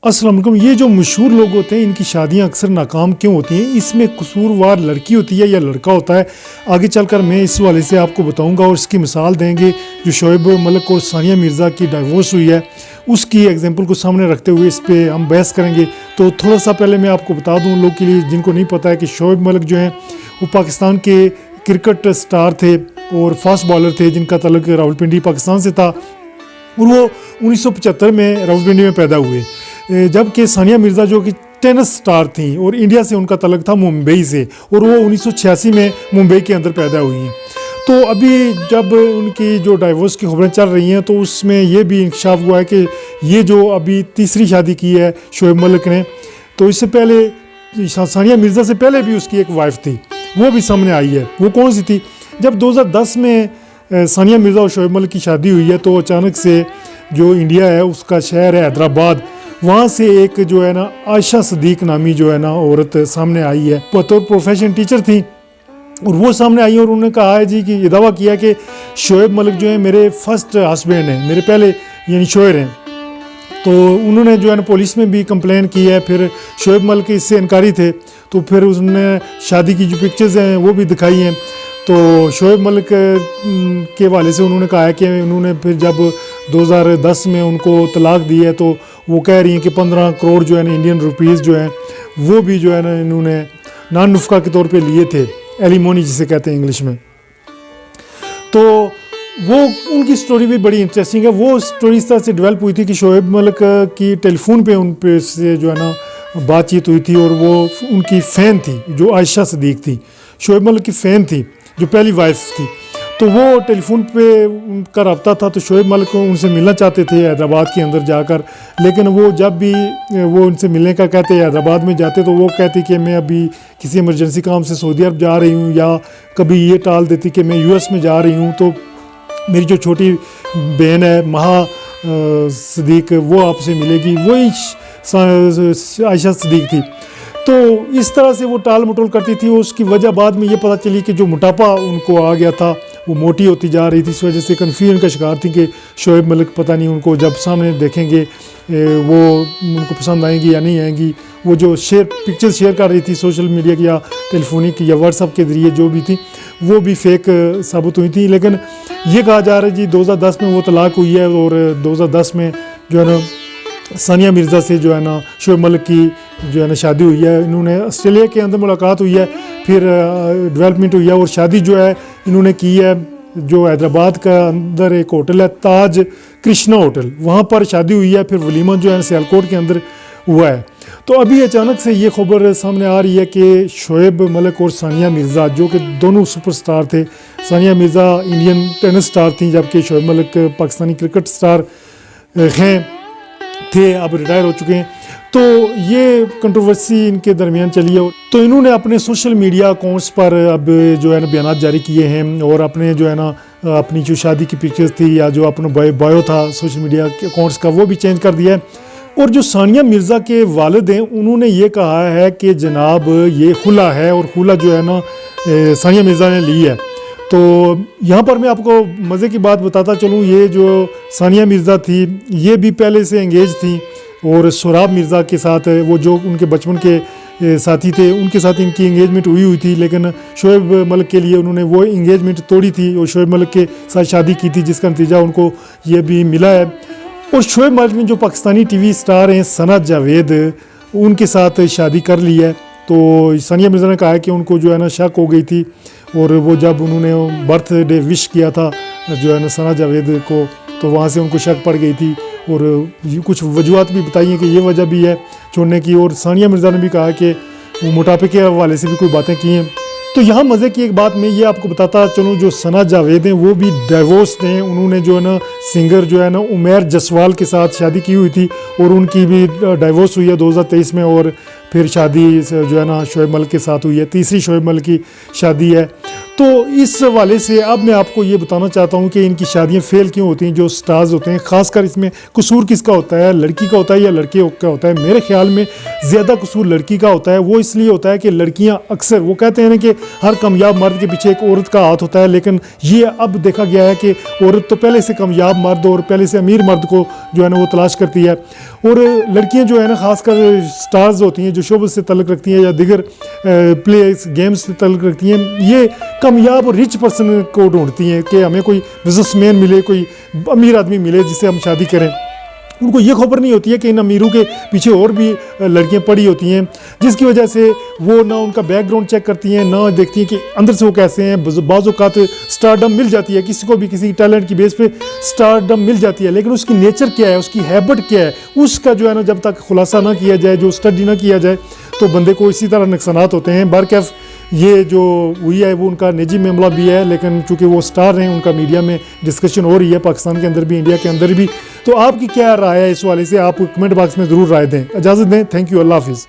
अस्सलाम वालेकुम। ये जो मशहूर लोग होते हैं इनकी शादियां अक्सर नाकाम क्यों होती हैं? इसमें कसूरवार लड़की होती है या लड़का होता है? आगे चलकर मैं इस वाले से आपको बताऊंगा और इसकी मिसाल देंगे। जो शोएब मलिक और सानिया मिर्ज़ा की डाइवोर्स हुई है उसकी एग्जांपल को सामने रखते हुए इस पर हम बहस करेंगे। तो थोड़ा सा पहले मैं आपको बता दूँ लोग के लिए जिनको नहीं पता है कि शोएब मलिक जो हैं वो पाकिस्तान के क्रिकेट स्टार थे और फास्ट बॉलर थे जिनका तल्लुक रावलपिंडी पाकिस्तान से था और वो 1975 में रावलपिंडी में पैदा हुए। जबकि सानिया मिर्ज़ा जो कि टेनिस स्टार थी और इंडिया से उनका तल्लुक था मुंबई से और वो 1986 में मुंबई के अंदर पैदा हुई हैं। तो अभी जब उनकी जो डाइवोर्स की खबरें चल रही हैं तो उसमें ये भी इंकशाफ हुआ है कि ये जो अभी तीसरी शादी की है शोएब मलिक ने, तो इससे पहले सानिया मिर्ज़ा से पहले भी उसकी एक वाइफ थी, वो भी सामने आई है। वो कौन सी थी? जब 2010 में सानिया मिर्ज़ा और शोएब मलिक की शादी हुई है तो अचानक से जो इंडिया है उसका शहर है हैदराबाद, वहाँ से एक जो है ना आयशा सदीक नामी जो है ना औरत सामने आई है। बतौर प्रोफेशन टीचर थी और वो सामने आई और उन्होंने कहा है जी कि ये दावा किया कि शोएब मलिक जो है मेरे फर्स्ट हस्बैंड हैं, मेरे पहले यानी शोहर हैं। तो उन्होंने जो है ना पुलिस में भी कंप्लेन की है। फिर शोएब मलिक इससे इनकारी थे तो फिर उसने शादी की जो पिक्चर्स हैं वो भी दिखाई हैं। तो शोएब मलिक के हवाले से उन्होंने कहा है कि उन्होंने फिर जब 2010 में उनको तलाक दी है तो वो कह रही हैं कि 15 करोड़ जो है ना इंडियन रुपीज़ जो हैं वो भी जो है ना इन्होंने नान नुफ़्का के तौर पे लिए थे, एलिमोनी जिसे कहते हैं इंग्लिश में। तो वो उनकी स्टोरी भी बड़ी इंटरेस्टिंग है। वो स्टोरी इस तरह से डेवलप हुई थी कि शोएब मलिक की टेलीफोन पे उन पे से जो है ना बातचीत हुई थी और वो उनकी फ़ैन थी जो आयशा सदीक थी, शोएब मलिक की फ़ैन थी जो पहली वाइफ थी। तो वो टेलीफोन पे उनका रब्ता था तो शोएब मलिक को उनसे मिलना चाहते थे हैदराबाद के अंदर जाकर, लेकिन वो जब भी वो उनसे मिलने का कहते हैदराबाद में जाते तो वो कहती कि मैं अभी किसी इमरजेंसी काम से सऊदी अरब जा रही हूँ, या कभी ये टाल देती कि मैं यूएस में जा रही हूँ तो मेरी जो छोटी बहन है महा सदीक वो आपसे मिलेगी, वही आयशा सदीक थी। तो इस तरह से वो टाल मटोल करती थी। उसकी वजह बाद में ये पता चली कि जो मोटापा उनको आ गया था वो मोटी होती जा रही थी। इस वजह से कन्फ्यूजन का शिकार थी कि शोएब मलिक पता नहीं उनको जब सामने देखेंगे वो उनको पसंद आएंगी या नहीं आएंगी। वो जो पिक्चर्स शेयर कर रही थी सोशल मीडिया की या टेलीफोनिक या व्हाट्सअप के ज़रिए जो भी थी वो भी फेक साबित हुई थी। लेकिन ये कहा जा रहा है जी 2010 में वो तलाक हुई है और 2010 में जो है ना सानिया मिर्ज़ा से जो है ना शोएब मलिक की जो है ना शादी हुई है। इन्होंने ऑस्ट्रेलिया के अंदर मुलाकात हुई है, फिर डेवलपमेंट हुई है और शादी जो है इन्होंने की है जो हैदराबाद का अंदर एक होटल है ताज कृष्णा होटल, वहाँ पर शादी हुई है। फिर वलीमा जो है सियालकोट के अंदर हुआ है। तो अभी अचानक से ये खबर सामने आ रही है कि शोएब मलिक और सानिया मिर्ज़ा जो कि दोनों सुपरस्टार थे, Sania Mirza Indian tennis star थी जबकि शोएब मलिक पाकिस्तानी क्रिकेट स्टार थे, अब रिटायर हो चुके हैं। तो ये कंट्रोवर्सी इनके दरमियान चली है। तो इन्होंने अपने सोशल मीडिया अकाउंट्स पर अब जो है ना बयान जारी किए हैं और अपने जो है ना अपनी जो शादी की पिक्चर्स थी या जो अपना बायो था सोशल मीडिया के अकाउंट्स का वो भी चेंज कर दिया है। और जो सानिया मिर्ज़ा के वालिद हैं उन्होंने ये कहा है कि जनाब ये खुला है और खुला जो है ना सानिया मिर्ज़ा ने ली है। तो यहाँ पर मैं आपको मज़े की बात बताता चलूँ, ये जो सानिया मिर्ज़ा थी ये भी पहले से एंगेज थी और सोराब मिर्ज़ा के साथ वो जो उनके बचपन के साथी थे उनके साथ इनकी एंगेजमेंट हुई थी। लेकिन शोएब मलिक के लिए उन्होंने वो एंगेजमेंट तोड़ी थी और शोएब मलिक के साथ शादी की थी जिसका नतीजा उनको ये भी मिला है। और शोएब मलिक ने जो पाकिस्तानी टीवी स्टार हैं सना जावेद उनके साथ शादी कर ली है। तो सानिया मिर्ज़ा ने कहा है कि उनको जो है ना शक हो गई थी और वो जब उन्होंने बर्थडे विश किया था जो है ना सना जावेद को तो वहाँ से उनको शक पड़ गई थी और कुछ वजूहत भी बताई हैं कि ये वजह भी है छोड़ने की। और सानिया मिर्ज़ा ने भी कहा कि वो मोटापे के हवाले से भी कोई बातें की हैं। तो यहाँ मज़े की एक बात मैं ये आपको बताता चलूँ, जो सना जावेद हैं वो भी डाइवोर्स्ड हैं। उन्होंने जो है ना सिंगर जो है ना उमैर जसवाल के साथ शादी की हुई थी और उनकी भी डाइवोर्स हुई है 2023 में और फिर शादी जो है ना शोएब मलिक के साथ हुई है, तीसरी शोएब मलिक की शादी है। तो इस हवाले से अब मैं आपको ये बताना चाहता हूँ कि इनकी शादियाँ फेल क्यों होती हैं, जो स्टार्स होते हैं। ख़ासकर इसमें कसूर किसका होता है, लड़की का होता है या लड़के का होता है? मेरे ख्याल में ज़्यादा कसूर लड़की का होता है। वो इसलिए होता है कि लड़कियाँ अक्सर, वो कहते हैं ना कि हर कामयाब मर्द के पीछे एक औरत का हाथ होता है, लेकिन ये अब देखा गया है कि औरत तो पहले से कामयाब मर्द और पहले से अमीर मर्द को जो है ना वो तलाश करती है, और लड़कियाँ जो है ना ख़ासकर स्टार्स होती हैं जो शोबे से तल्लुक़ रखती हैं या दिगर प्लेस गेम्स से तल्लुक़ रखती हैं, ये कामयाब और रिच पर्सन को ढूंढती हैं कि हमें कोई बिजनेसमैन मिले, कोई अमीर आदमी मिले जिससे हम शादी करें। उनको ये खबर नहीं होती है कि इन अमीरों के पीछे और भी लड़कियां पड़ी होती हैं, जिसकी वजह से वो ना उनका बैकग्राउंड चेक करती हैं, ना देखती हैं कि अंदर से वो कैसे हैं। बाज़ औक़ात स्टारडम मिल जाती है, किसी को भी किसी टैलेंट की बेस पे स्टारडम मिल जाती है, लेकिन उसकी नेचर क्या है, उसकी हैबिट क्या है, उसका जो है ना जब तक खुलासा ना किया जाए, जो स्टडी ना किया जाए, तो बंदे को इसी तरह नुकसानात होते हैं। बरकैफ ये जो हुई है वो उनका निजी मामला भी है, लेकिन चूँकि वो स्टार हैं, उनका मीडिया में डिस्कशन हो रही है, पाकिस्तान के अंदर भी, इंडिया के अंदर भी। तो आपकी क्या राय है इस वाले से? आप कमेंट बॉक्स में ज़रूर राय दें। इजाज़त दें। Thank you. अल्लाह हाफ़िज़।